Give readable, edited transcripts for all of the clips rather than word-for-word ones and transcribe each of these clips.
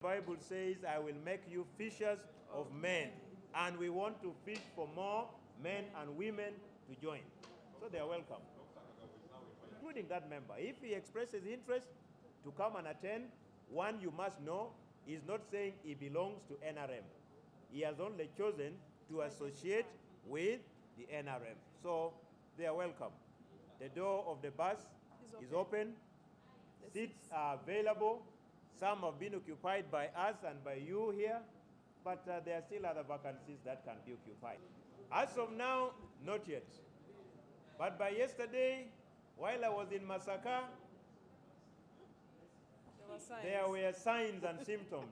The Bible says, I will make you fishers of men. And we want to fish for more men and women to join. So they are welcome, including that member. If he expresses interest to come and attend, one you must know, is not saying he belongs to NRM. He has only chosen to associate with the NRM. So they are welcome. The door of the bus is open. Seats are available. Some have been occupied by us and by you here, but there are still other vacancies that can be occupied. As of now, not yet. But by yesterday, while I was in Masaka, there were signs and symptoms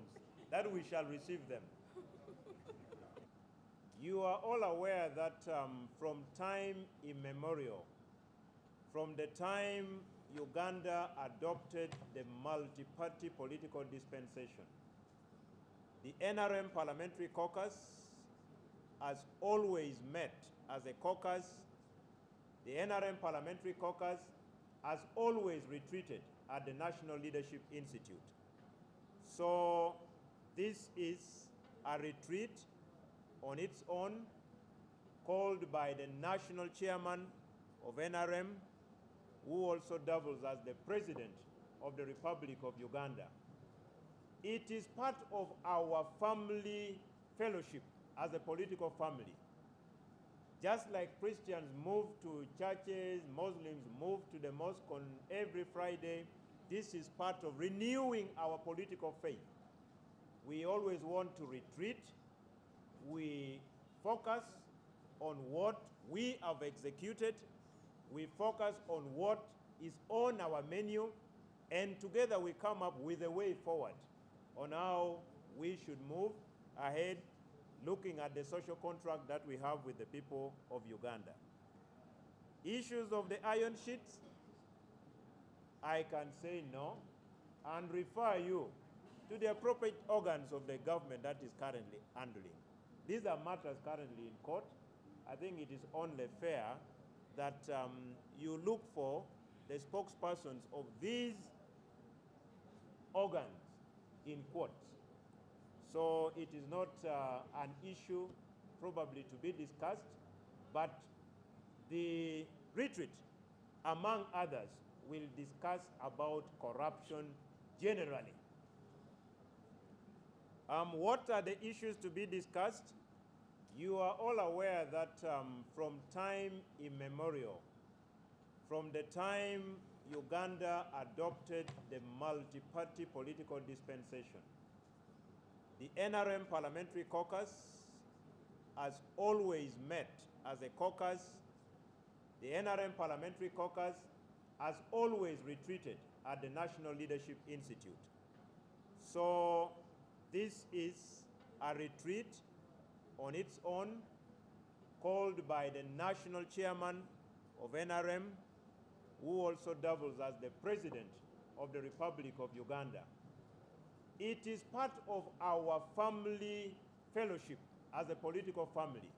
that we shall receive them. You are all aware that from time immemorial, from the time Uganda adopted the multi-party political dispensation, the NRM Parliamentary Caucus has always met as a caucus. The NRM Parliamentary Caucus has always retreated at the National Leadership Institute. So this is a retreat on its own, called by the national chairman of NRM, who also doubles as the president of the Republic of Uganda. It is part of our family fellowship as a political family. Just like Christians move to churches, Muslims move to the mosque on every Friday, this is part of renewing our political faith. We always want to retreat. We focus on what we have executed. We focus on what is on our menu, and together we come up with a way forward on how we should move ahead, looking at the social contract that we have with the people of Uganda. Issues of the iron sheets, I can say no and refer you to the appropriate organs of the government that is currently handling. These are matters currently in court. I think it is only fair that you look for the spokespersons of these organs in court. So it is not an issue probably to be discussed, but the retreat, among others, will discuss about corruption generally. What are the issues to be discussed? You are all aware that from time immemorial, from the time Uganda adopted the multi-party political dispensation, the NRM Parliamentary Caucus has always met as a caucus. The NRM Parliamentary Caucus has always retreated at the National Leadership Institute. So this is a retreat on its own, called by the national chairman of NRM, who also doubles as the president of the Republic of Uganda. It is part of our family fellowship as a political family.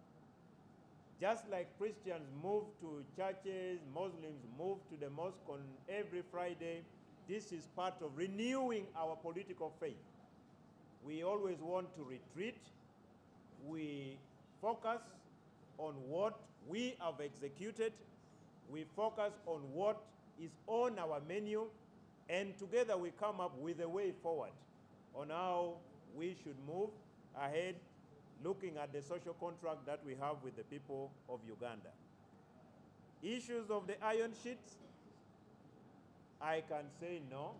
Just like Christians move to churches, Muslims move to the mosque on every Friday, this is part of renewing our political faith. We always want to retreat. We focus on what we have executed. We focus on what is on our menu, and together we come up with a way forward on how we should move ahead, looking at the social contract that we have with the people of Uganda. Issues of the iron sheets, I can say no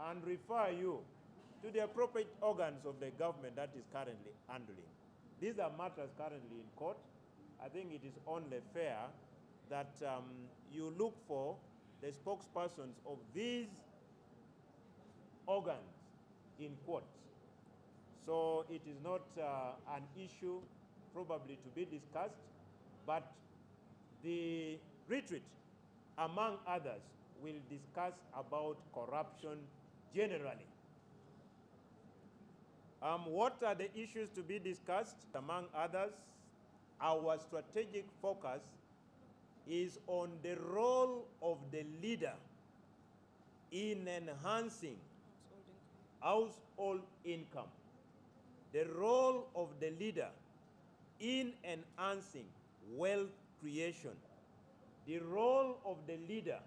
and refer you to the appropriate organs of the government that is currently handling. These are matters currently in court. I think it is only fair that you look for the spokespersons of these organs in court. So it is not an issue probably to be discussed, but the retreat, among others, will discuss about corruption generally. What are the issues to be discussed? Among others, our strategic focus is on the role of the leader in enhancing household income, the role of the leader in enhancing wealth creation, the role of the leader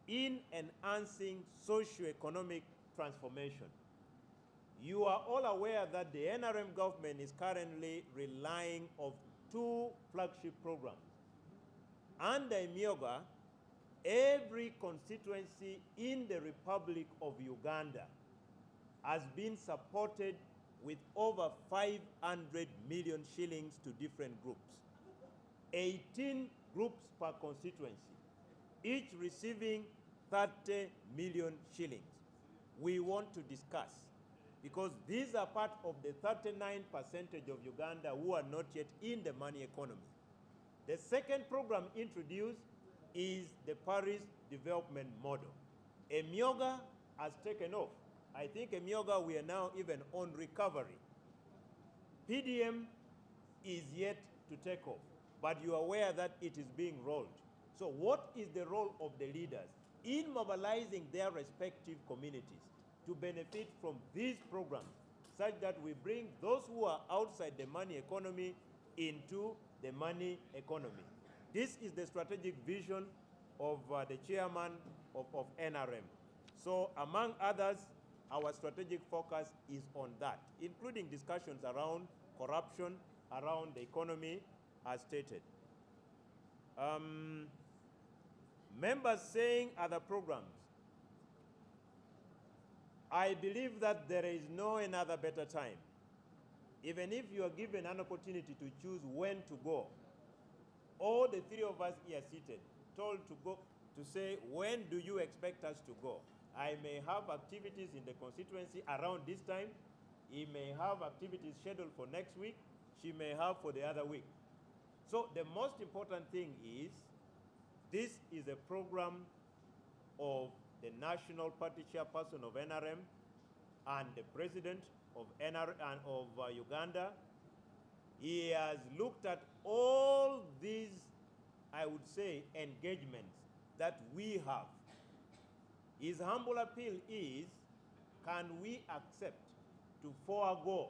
in enhancing socioeconomic transformation. You are all aware that the NRM government is currently relying on 2 flagship programs. Under Imyoga, every constituency in the Republic of Uganda has been supported with over 500 million shillings to different groups. 18 groups per constituency, each receiving 30 million shillings. We want to discuss, because these are part of the 39% of Uganda who are not yet in the money economy. The second program introduced is the Paris Development Model. Imyoga has taken off. I think Imyoga, we are now even on recovery. PDM is yet to take off, but you are aware that it is being rolled. So what is the role of the leaders in mobilizing their respective communities to benefit from these programs, such that we bring those who are outside the money economy into the money economy? This is the strategic vision of the chairman of NRM. So among others, our strategic focus is on that, including discussions around corruption, around the economy, as stated. Members saying other programs. I believe that there is no another better time. Even if you are given an opportunity to choose when to go, all the 3 of us here seated, told to go, to say, when do you expect us to go? I may have activities in the constituency around this time. He may have activities scheduled for next week. She may have for the other week. So the most important thing is, this is a program of the National Party Chairperson of NRM and the President of NRM and of Uganda. He has looked at all these, I would say, engagements that we have. His humble appeal is, can we accept to forego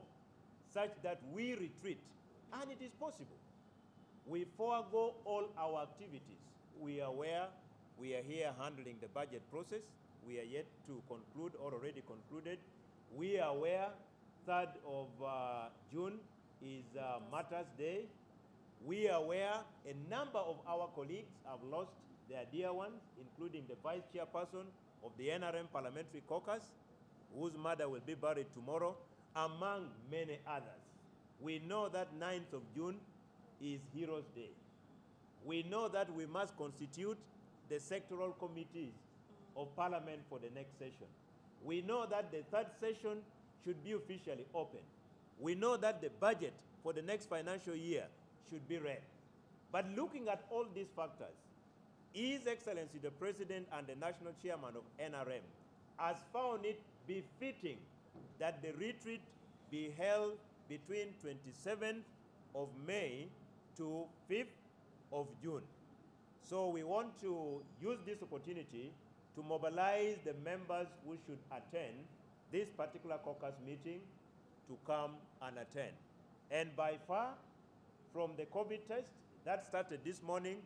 such that we retreat? And it is possible. We forego all our activities. We are aware we are here handling the budget process. We are yet to conclude or already concluded. We are aware 3rd of June is Matters Day. We are aware a number of our colleagues have lost their dear ones, including the Vice Chairperson of the NRM Parliamentary Caucus, whose mother will be buried tomorrow, among many others. We know that 9th of June is Heroes Day. We know that we must constitute the sectoral committees of Parliament for the next session. We know that the 3rd session should be officially open. We know that the budget for the next financial year should be read. But looking at all these factors, His Excellency the President and the National Chairman of NRM has found it befitting that the retreat be held between 27th of May to 5th of June. So we want to use this opportunity to mobilize the members who should attend this particular caucus meeting to come and attend. And by far, from the COVID test that started this morning,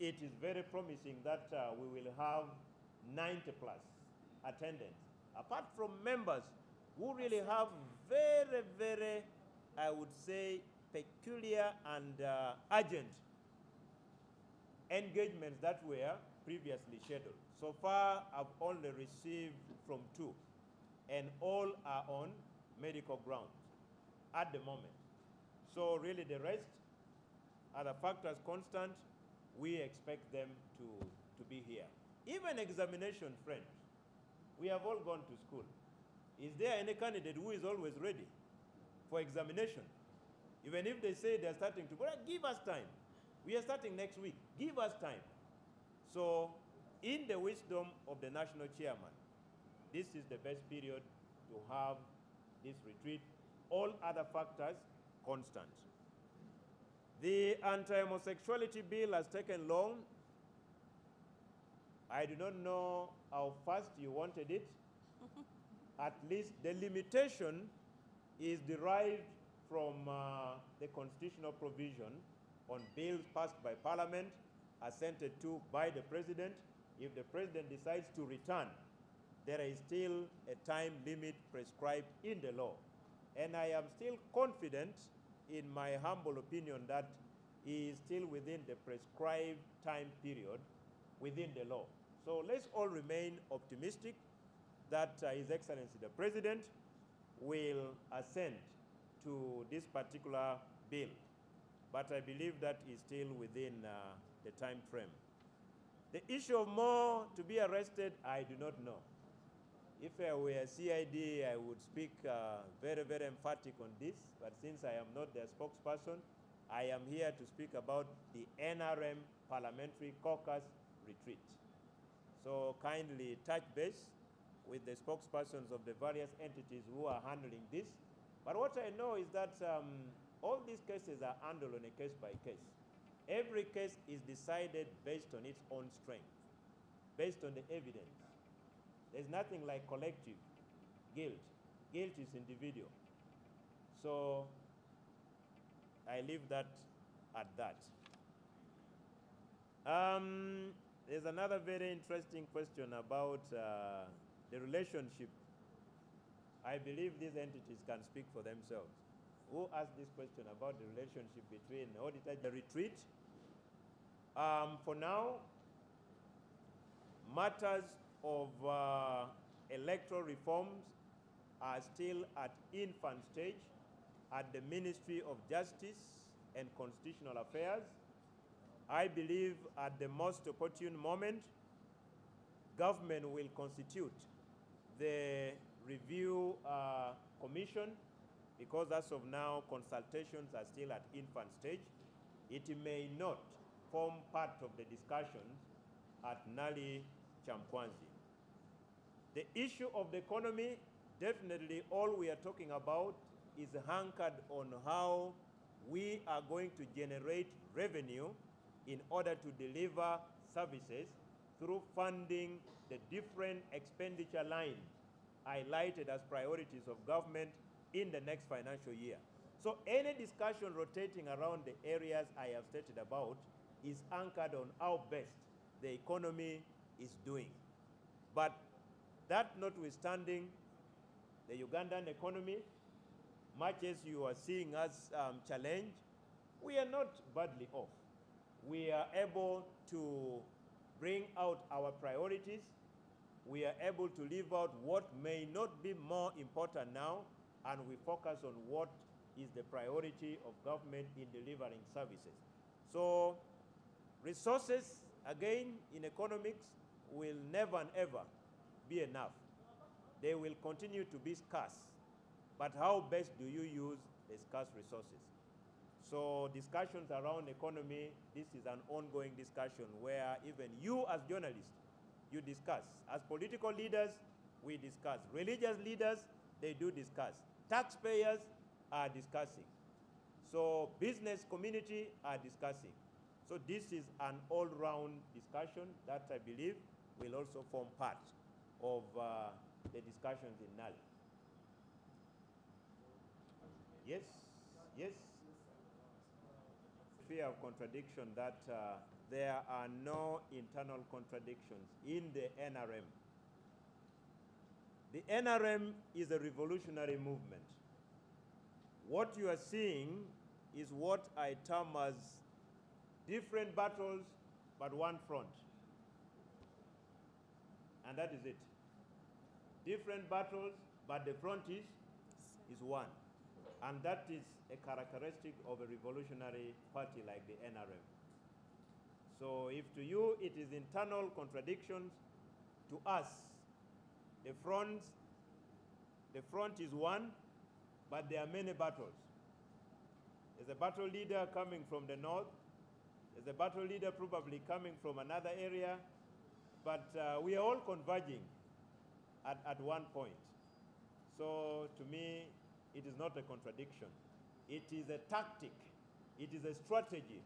it is very promising that we will have 90+ attendance. Apart from members who really have very, very, I would say, peculiar and urgent engagements that were previously scheduled. So far, I've only received from 2, and all are on medical grounds at the moment. So really the rest are the factors constant. We expect them to be here. Even examination, friends, we have all gone to school. Is there any candidate who is always ready for examination? Even if they say they're starting to go, give us time. We are starting next week. Give us time. So, in the wisdom of the national chairman, this is the best period to have this retreat. All other factors constant. The anti-homosexuality bill has taken long. I do not know how fast you wanted it. at least the limitation is derived from the constitutional provision on bills passed by Parliament, assented to by the President. If the President decides to return, there is still a time limit prescribed in the law. And I am still confident, in my humble opinion, that he is still within the prescribed time period within the law. So let's all remain optimistic that His Excellency the President will assent to this particular bill. But I believe that is still within the time frame. The issue of more to be arrested, I do not know. If I were CID, I would speak very, very emphatic on this, but since I am not their spokesperson, I am here to speak about the NRM Parliamentary Caucus retreat. So kindly touch base with the spokespersons of the various entities who are handling this. But what I know is that all these cases are handled on a case by case. Every case is decided based on its own strength, based on the evidence. There's nothing like collective guilt. Guilt is individual. So I leave that at that. There's another very interesting question about the relationship. I believe these entities can speak for themselves. Who asked this question about the relationship between auditor and the retreat? For now, matters of electoral reforms are still at infant stage at the Ministry of Justice and Constitutional Affairs. I believe at the most opportune moment, government will constitute the review commission, because as of now, consultations are still at infant stage. It may not form part of the discussions at Nali Kyankwanzi. The issue of the economy, definitely all we are talking about is anchored on how we are going to generate revenue in order to deliver services through funding the different expenditure lines highlighted as priorities of government in the next financial year. So any discussion rotating around the areas I have stated about is anchored on how best the economy is doing. But that notwithstanding, the Ugandan economy, much as you are seeing us challenge, we are not badly off. We are able to bring out our priorities. We are able to leave out what may not be more important now, and we focus on what is the priority of government in delivering services. So resources, again, in economics will never and ever be enough. They will continue to be scarce. But how best do you use the scarce resources? So discussions around economy, this is an ongoing discussion where even you as journalists, you discuss. As political leaders, we discuss. Religious leaders, they do discuss. Taxpayers are discussing. So business community are discussing. So this is an all-round discussion that I believe will also form part of the discussions in NAL. Yes, yes. Fear of contradiction that there are no internal contradictions in the NRM. The NRM is a revolutionary movement. What you are seeing is what I term as different battles, but one front. And that is it. Different battles, but the front is one. And that is a characteristic of a revolutionary party like the NRM. So if to you it is internal contradictions, to us, the front is one, but there are many battles. There's a battle leader coming from the north. There's a battle leader probably coming from another area. But we are all converging at one point. So to me, it is not a contradiction. It is a tactic. It is a strategy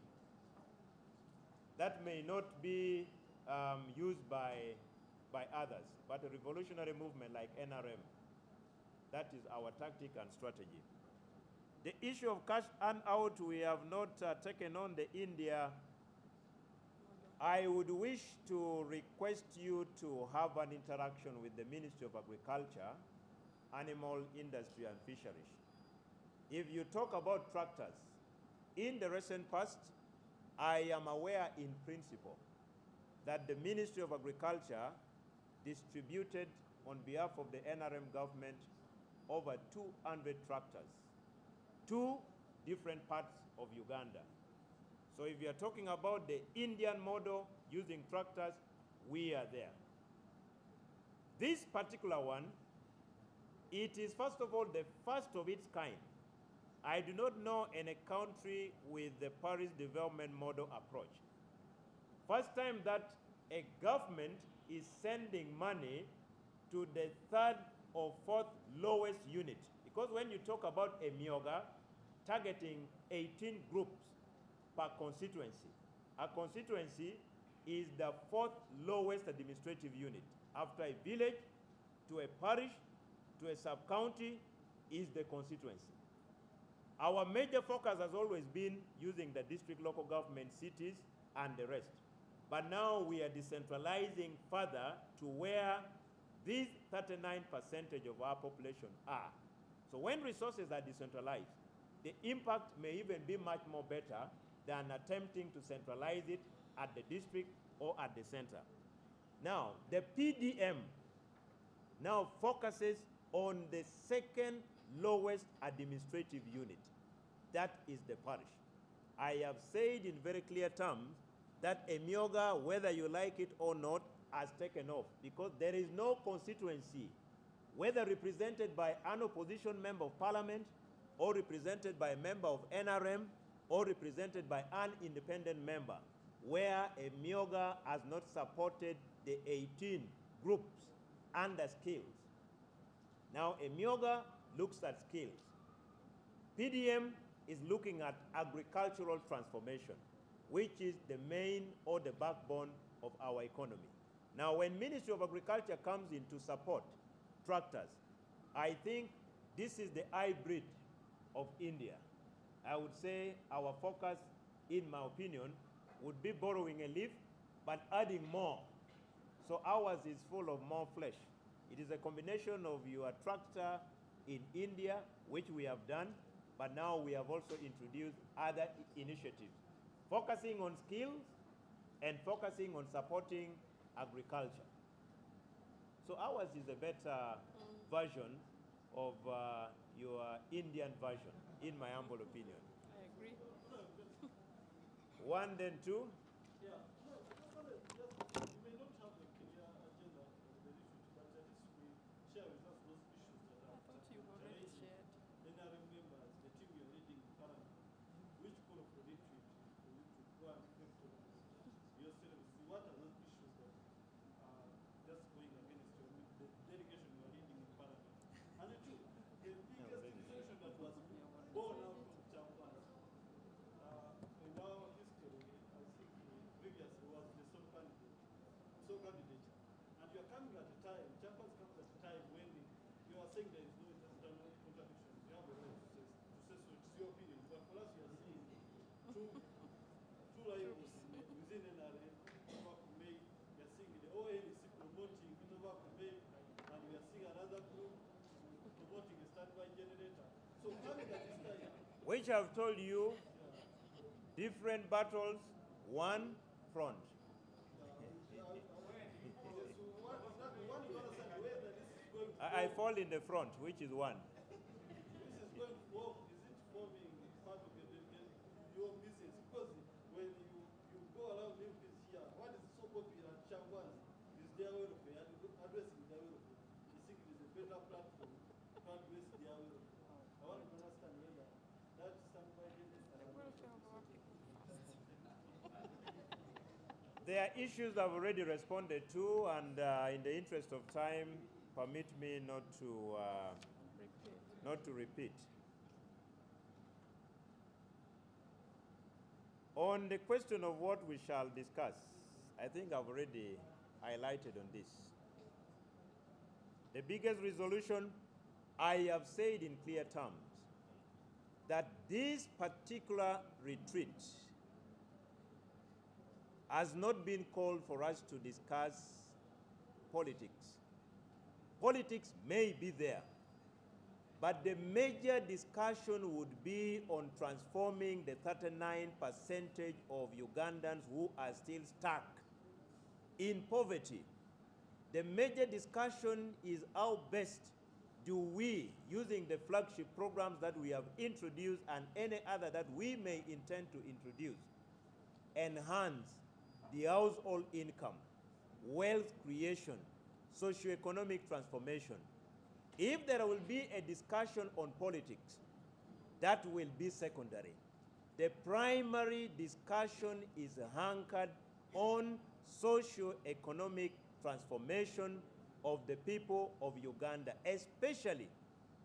that may not be used by others. But a revolutionary movement like NRM That is our tactic and strategy. The issue of cash earned out, we have not taken on the India. I would wish to request you to have an interaction with the Ministry of Agriculture, Animal Industry and Fisheries. If you talk about tractors, in the recent past, I am aware in principle that the Ministry of Agriculture distributed on behalf of the NRM government over 200 tractors, 2 different parts of Uganda. So if you are talking about the Indian model using tractors, we are there. This particular one, it is first of all the first of its kind. I do not know any country with the Paris development model approach. First time that a government is sending money to the 3rd or 4th lowest unit. Because when you talk about a myoga, targeting 18 groups per constituency, a constituency is the 4th lowest administrative unit. After a village, to a parish, to a sub-county, is the constituency. Our major focus has always been using the district local government cities and the rest. But now we are decentralizing further to where these 39% of our population are. So when resources are decentralized, the impact may even be much more better than attempting to centralize it at the district or at the center. Now, the PDM now focuses on the 2nd lowest administrative unit. That is the parish. I have said in very clear terms that Emyoga, whether you like it or not, has taken off because there is no constituency, whether represented by an opposition member of parliament or represented by a member of NRM or represented by an independent member, where Emyoga has not supported the 18 groups under skills. Now, Emyoga looks at skills. PDM is looking at agricultural transformation, which is the main or the backbone of our economy. Now, when Ministry of Agriculture comes in to support tractors, I think this is the hybrid of India. I would say our focus, in my opinion, would be borrowing a leaf, but adding more. So ours is full of more flesh. It is a combination of your tractor in India, which we have done, but now we have also introduced other initiatives, focusing on skills and focusing on supporting agriculture. So ours is a better version of your Indian version, in my humble opinion. I agree. 1, then 2. Yeah, no, you may not have a clear agenda of the issue, but at least we share with us those issues that I thought you already shared. NRM members, the team we are leading in Parliament, which call of the retreat for you to go and reflect on your service. What are those issues that are just going against the delegation you are leading in Parliament? And the two, the biggest institution that was born out of Kyankwanzi. In our history, I think previously was the sole candidate. And you are coming at a time, Kyankwanzi comes at a time when you are saying there is no internal contradiction. You have a right to say so. It's your opinion. But for us, we are seeing two rivals within NRM, May. We are seeing the ONC promoting May, and we are seeing another group promoting a standby generator. So coming at this time, Which I've told you, different battles, one front. I fall in the front, which is one. This is going to form, is it forming part of your business? Because when you go around doing this here, what is so popular at Kyankwanzi is their welfare, and addressing their welfare. You think it is a better platform to address their welfare. I want to understand whether that standby The welfare of our people first. There are issues I've already responded to, and in the interest of time, permit me not to repeat. On the question of what we shall discuss, I think I've already highlighted on this. The biggest resolution I have said in clear terms that this particular retreat has not been called for us to discuss politics. Politics may be there, but the major discussion would be on transforming the 39% of Ugandans who are still stuck in poverty. The major discussion is how best do we, using the flagship programs that we have introduced and any other that we may intend to introduce, enhance the household income, wealth creation, socioeconomic transformation. If there will be a discussion on politics, that will be secondary. The primary discussion is anchored on socio-economic transformation of the people of Uganda, especially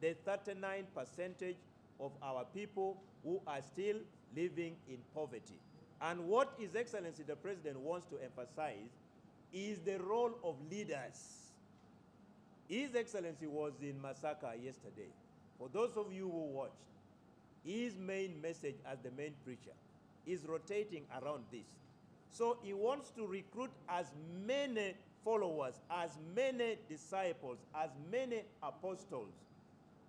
the 39% of our people who are still living in poverty. And what His Excellency the President wants to emphasize is the role of leaders. His Excellency was in Masaka yesterday. For those of you who watched, his main message as the main preacher is rotating around this. So he wants to recruit as many followers, as many disciples, as many apostles.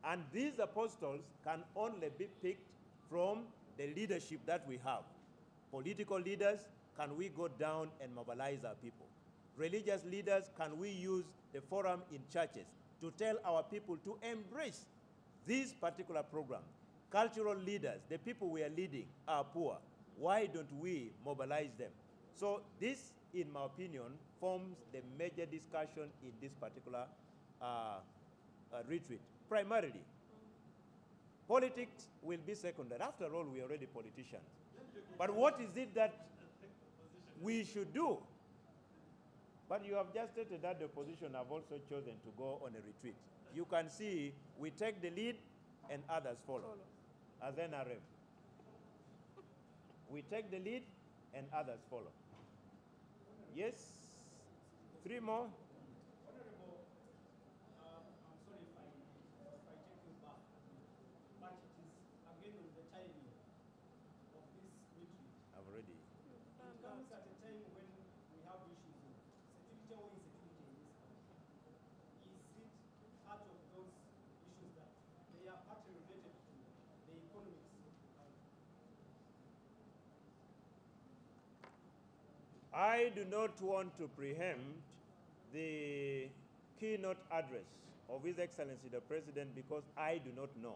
And these apostles can only be picked from the leadership that we have. Political leaders, can we go down and mobilize our people? Religious leaders, can we use the forum in churches to tell our people to embrace this particular program? Cultural leaders, the people we are leading are poor. Why don't we mobilize them? So this, in my opinion, forms the major discussion in this particular retreat. Primarily, politics will be secondary. After all, we are already politicians. But what is it that we should do? But you have just stated that the opposition have also chosen to go on a retreat. You can see we take the lead and others follow. As NRM. We take the lead and others follow. Yes? 3 more? Honorable, I'm sorry if I take you back, but it is again on the timing of this retreat. I've already. It comes at a time when we have issues of security or insecurity in this country. Is it part of those issues that they are partly related to the economics of the country? I do not want to preempt the keynote address of His Excellency the President because I do not know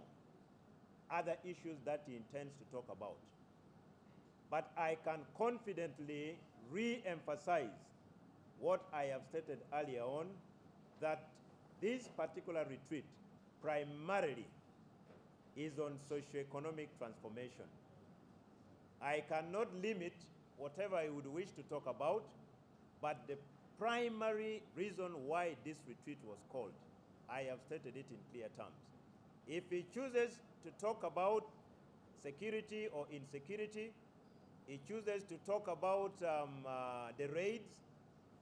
other issues that he intends to talk about. But I can confidently re-emphasize what I have stated earlier on, that this particular retreat primarily is on socioeconomic transformation. I cannot limit whatever I would wish to talk about, but the primary reason why this retreat was called, I have stated it in clear terms. If he chooses to talk about security or insecurity, he chooses to talk about the raids,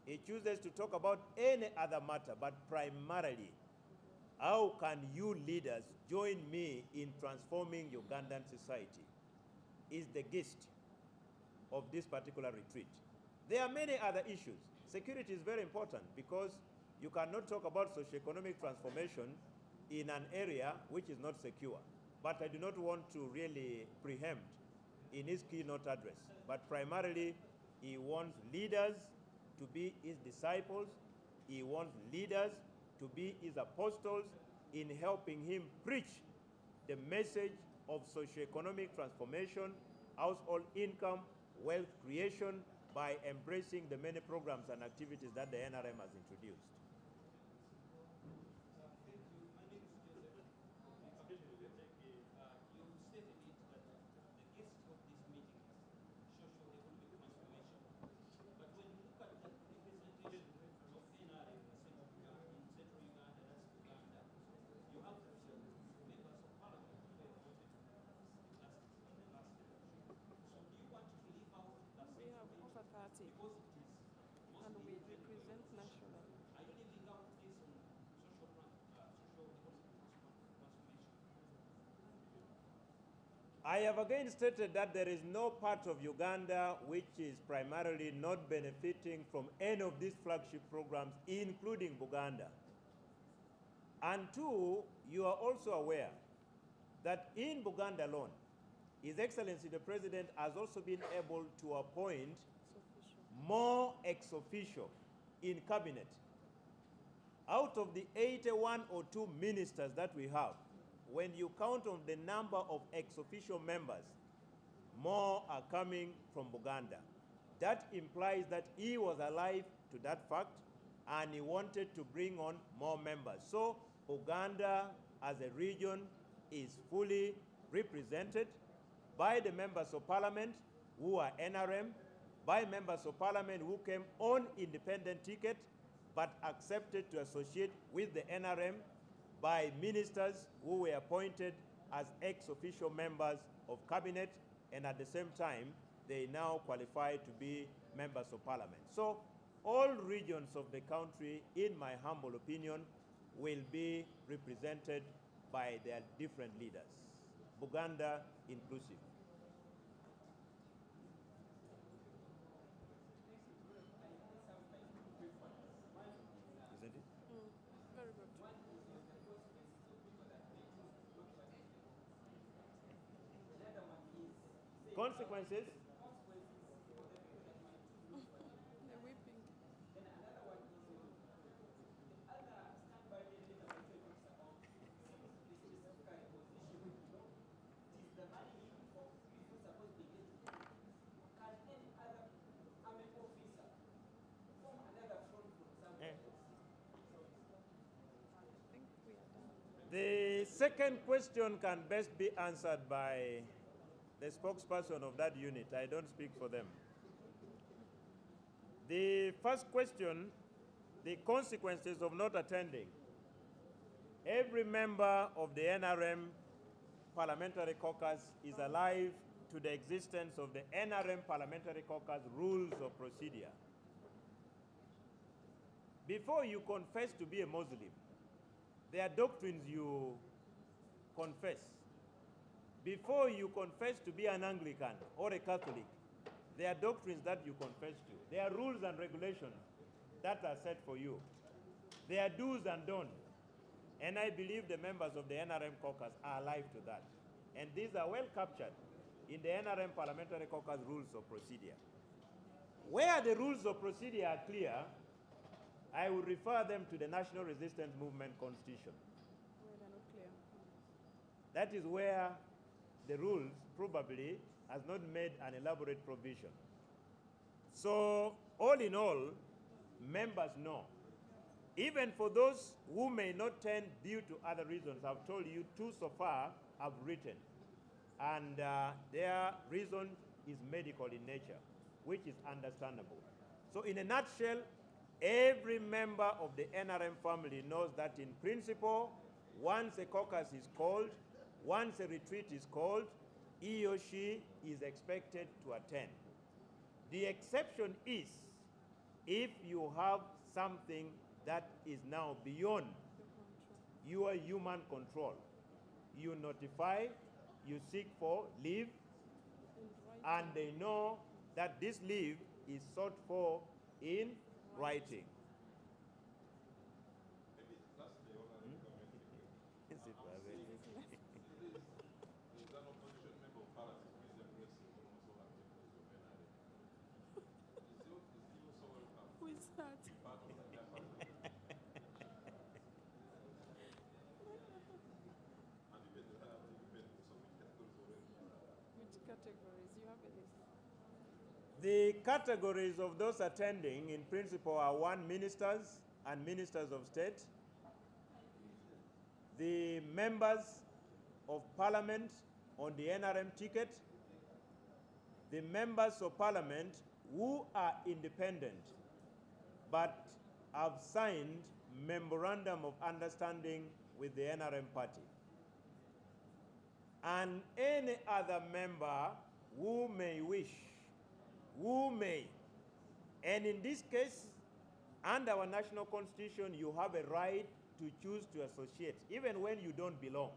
he chooses to talk about any other matter, but primarily, how can you leaders join me in transforming Ugandan society is the gist of this particular retreat. There are many other issues. Security is very important because you cannot talk about socioeconomic transformation in an area which is not secure. But I do not want to really preempt in his keynote address. But primarily, he wants leaders to be his disciples. He wants leaders to be his apostles in helping him preach the message of socioeconomic transformation, household income, wealth creation by embracing the many programs and activities that the NRM has introduced. Thank you. My name is Joseph. You stated it that the gist of this meeting is socio-economic transformation. But when you look at the representation of NRM in Central Uganda, that's Uganda, you have members of parliament who were voted in the last election. So do you want to leave out that We have over 30, because it is and mostly we represent nationally. are you I have again stated that there is no part of Uganda which is primarily not benefiting from any of these flagship programs, including Buganda. And two, you are also aware that in Buganda alone, His Excellency the President has also been able to appoint more ex-officio in cabinet. Out of the 81 or 2 ministers that we have, when you count on the number of ex-officio members, more are coming from Buganda. That implies that he was alive to that fact and he wanted to bring on more members. So Uganda as a region is fully represented by the members of parliament who are NRM, by members of parliament who came on independent ticket but accepted to associate with the NRM, by ministers who were appointed as ex-officio members of cabinet, and at the same time, they now qualify to be members of parliament. So all regions of the country, in my humble opinion, will be represented by their different leaders, Buganda inclusive. Isn't it? Very good. Consequences? They're weeping. I think we are done. The second question can best be answered by the spokesperson of that unit. I don't speak for them. The first question, the consequences of not attending. Every member of the NRM Parliamentary Caucus is alive to the existence of the NRM Parliamentary Caucus rules of procedure. Before you confess to be a Muslim, there are doctrines you confess. Before you confess to be an Anglican or a Catholic, there are doctrines that you confess to. There are rules and regulations that are set for you. There are do's and don'ts. And I believe the members of the NRM caucus are alive to that. And these are well captured in the NRM Parliamentary Caucus rules of procedure. Where the rules of procedure are clear, I will refer them to the National Resistance Movement Constitution. Where they're not clear. That is where the rules probably has not made an elaborate provision. So all in all, members know. Even for those who may not turn due to other reasons, I've told you 2 so far have written. And their reason is medical in nature, which is understandable. So in a nutshell, every member of the NRM family knows that in principle, once a caucus is called, once a retreat is called, he or she is expected to attend. The exception is if you have something that is now beyond your human control. You notify, you seek for leave, and they know that this leave is sought for in writing. Who is that? Which categories? You have a list. The categories of those attending, in principle, are 1, ministers and ministers of state, the members of parliament on the NRM ticket, the members of parliament who are independent but have signed memorandum of understanding with the NRM party, and any other member who may wish, and in this case, under our national constitution, you have a right to choose to associate, even when you don't belong.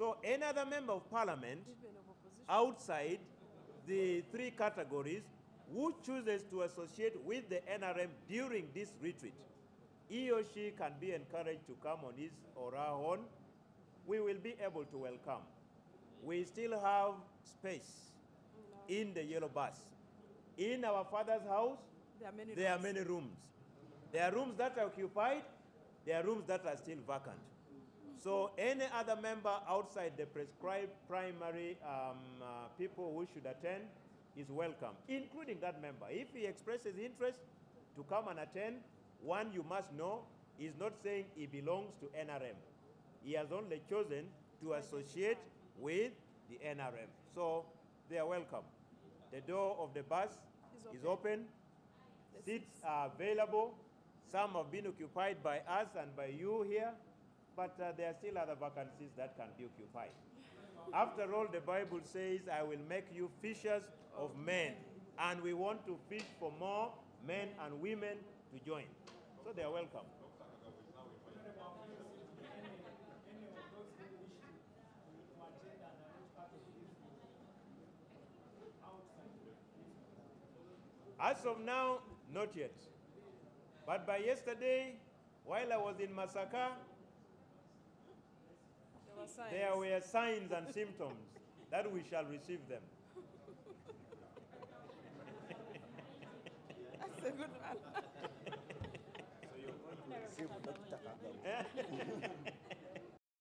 So any other member of parliament Even of opposition. outside the three categories who chooses to associate with the NRM during this retreat, he or she can be encouraged to come on his or her own. We will be able to welcome. We still have space in the yellow bus. In our father's house, There are many there are many rooms. rooms. There are rooms that are occupied, there are rooms that are still vacant. So any other member outside the prescribed primary people who should attend is welcome, including that member. If he expresses interest to come and attend, one you must know, is not saying he belongs to NRM. He has only chosen to associate with the NRM. So they are welcome. The door of the bus is open. Seats are available. Some have been occupied by us and by you here, but there are still other vacancies that can be occupied. After all, the Bible says, I will make you fishers of men. And we want to fish for more men and women to join. So they are welcome. As of now, not yet. But by yesterday, while I was in Masaka, there were signs and symptoms that we shall receive them. That's a good one. So you're going to receive Dr. Kagabo.